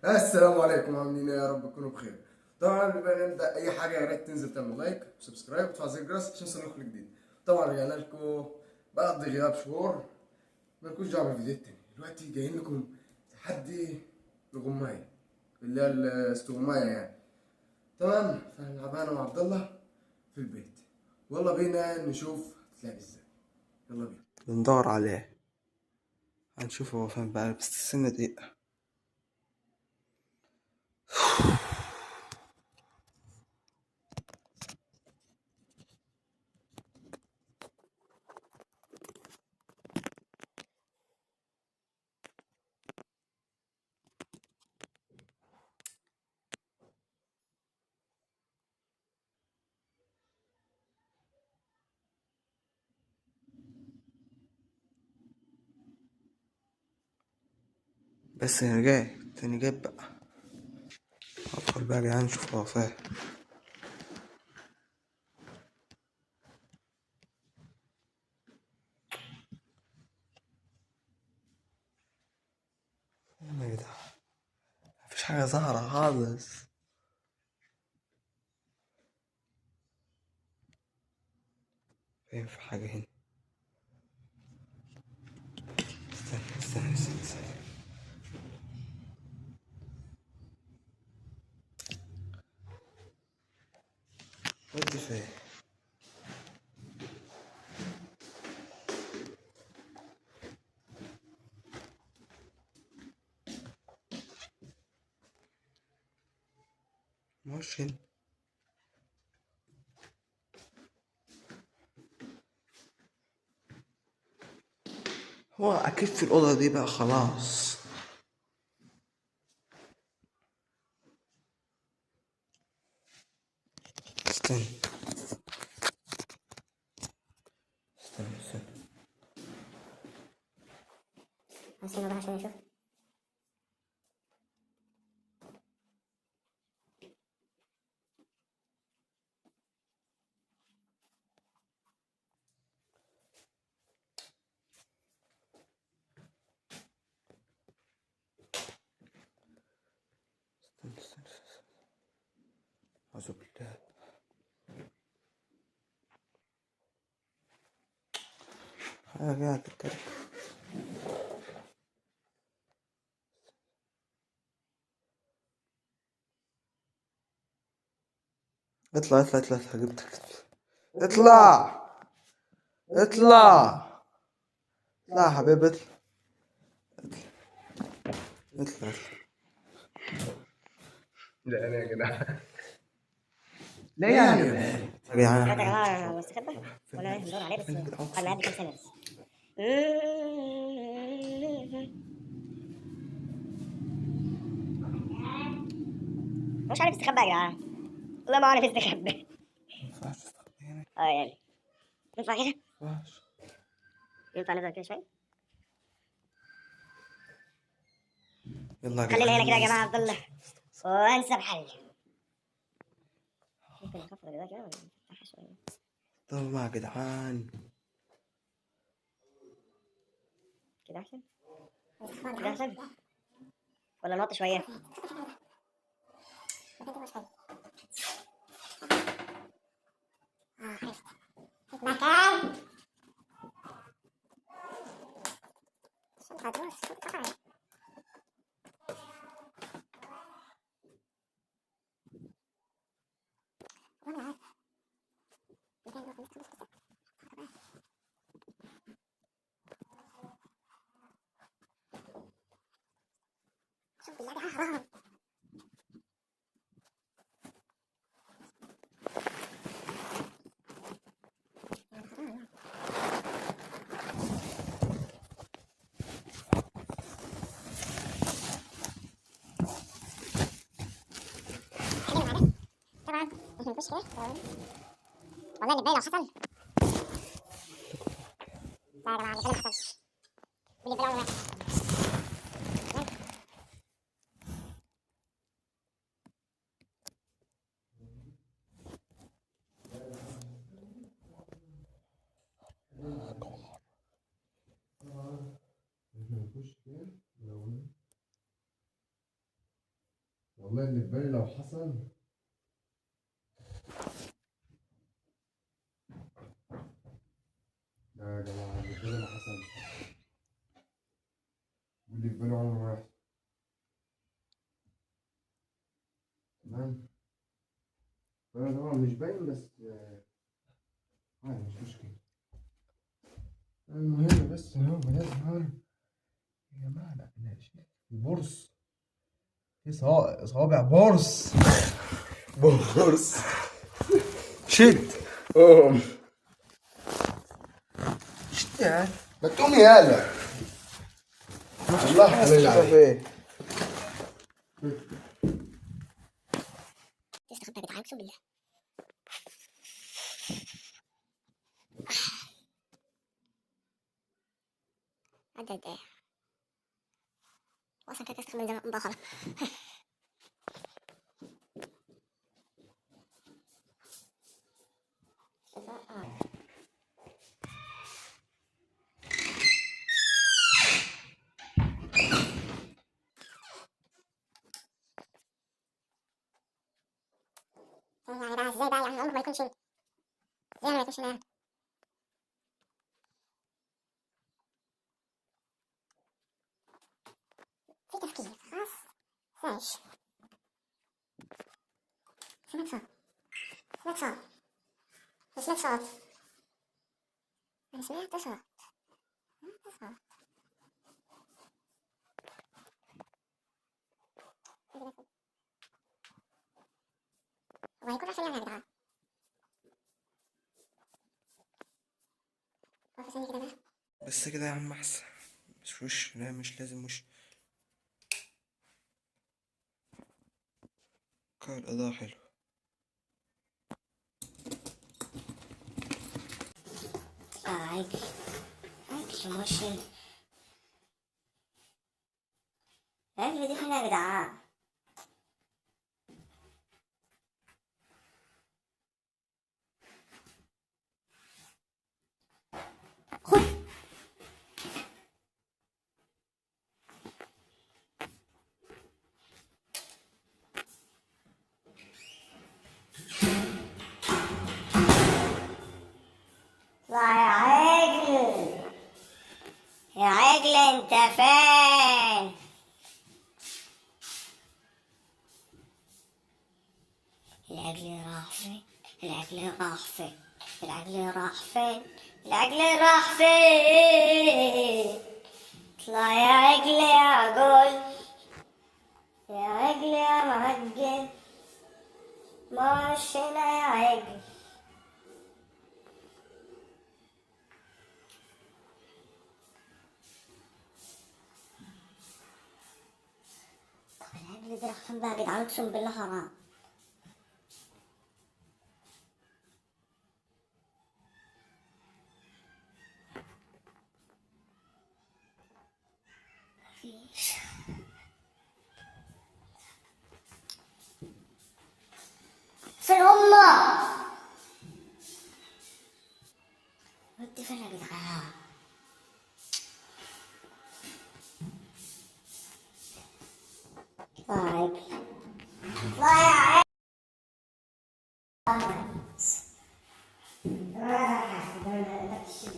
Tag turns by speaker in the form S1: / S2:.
S1: السلام عليكم، عاملين ايه؟ يا رب تكونوا بخير. طبعا قبل ما نبدا اي حاجه يا ريت تنزل تعمل لايك وسبسكرايب وتفعل زر الجرس عشان يوصلك كل جديد. طبعا رجعنا لكم بعد غياب شهور، مالكوش دعوه بالفيديو التاني. دلوقتي جايين لكم تحدي الغمايه اللي هي الاستغمايه يعني. تمام، فهنلعبها انا وعبد الله في البيت. يلا بينا نشوف هتلعب ازاي. يلا بينا.
S2: بندور عليه. هنشوف هو فين بقى، بس استنى دقيقة. بس انا جاي تاني جايب بقى. ادخل بقى يا جدعان نشوف هو فين. فين يا جدعان؟ مفيش حاجة ظاهرة خالص. فين في حاجة هنا؟ استنى. ودي فين؟ مش هنا. هو اكيد في الأوضة دي بقى خلاص. استنى. استنى.
S3: استنى بقى عشان اشوف.
S2: استنى. أعوذ بالله. حاجة قاعدة تتكلم. اطلع جبتك. اطلع. اطلع اطلع يا حبيبي، اطلع.
S1: لا انا يا جدع.
S2: ليه يعني يا مان؟ يا
S3: يا
S2: جدعان
S3: جماعة مستخبى ولا ايه؟ ندور عليه بس قبل ما يعدي كام سنة بس. مش عارف استخبى يا جماعة، والله ما عارف استخبى.
S2: مينفعش تستخبى هنا.
S3: اه يعني ينفع كده؟
S2: مينفعش.
S3: ينفع نزل كده شوية؟
S2: يلا يا
S3: خلينا
S2: جدعان
S3: هنا كده يا
S2: يلا
S3: جماعة عبد الله وانسى بحل. ممكن نخفض ده كده ولا نفتحها شوية؟
S2: يلا يا جدعان.
S3: كده أحسن؟ كده أحسن؟ ولا نوطي شوية؟ مكان طبعا نخش كده والله اللي باين لو حصل. لا يا جماعة اللي باين ما حصلش، واللي باين عمره ما يحصل.
S1: والله اللي في بالي لو حصل، لا يا جماعة اللي في بالي لو حصل، واللي في بالي عمره ما يحصل. تمام. أنا طبعا مش باين بس عادي مش مشكلة. المهم بس هو يظهر يا جماعة. لا بلاش البورس، في صوابع بورس. بورس.
S2: شد
S1: قوم.
S2: شد يعني.
S1: ما تقوم يالا. الله حلال عليك.
S2: ايه
S3: تستخبى يا جدعان اقسم بالله. عدى قد ايه؟ اصلا كده استخبى من زمان بقى خلاص. يعني بقى ازاي بقى يعني عمره ما يكونش زي ما يكونش نايم. في تفكير خلاص ماشي. سمعت صوت، سمعت صوت، سمعت صوت، أنا سمعت صوت، سمعت صوت. هو هيكون عشان يعني يا جدعان. واقفة ثانية كده بقى.
S2: بس كده يا عم احسن. مش وش، لا مش لازم وش. كان الأضاءة حلو.
S3: عجل عجل ماشي. عجل دي فين يا جدعان؟ خد. اطلع يا عجل، يا عجل انت فين؟ العجل راح فين؟ العجل راح فين؟ العجل راح فين؟ العجل راح فين؟ اطلع يا عجل يا عجل، يا عجل يا معجل، ماشينا يا عجل. طب العجل ده راح فين بقى يا جدعان؟ اقسم بالله حرام. مفيش. فين هما؟ ودي فين يا جدعان؟ اطلع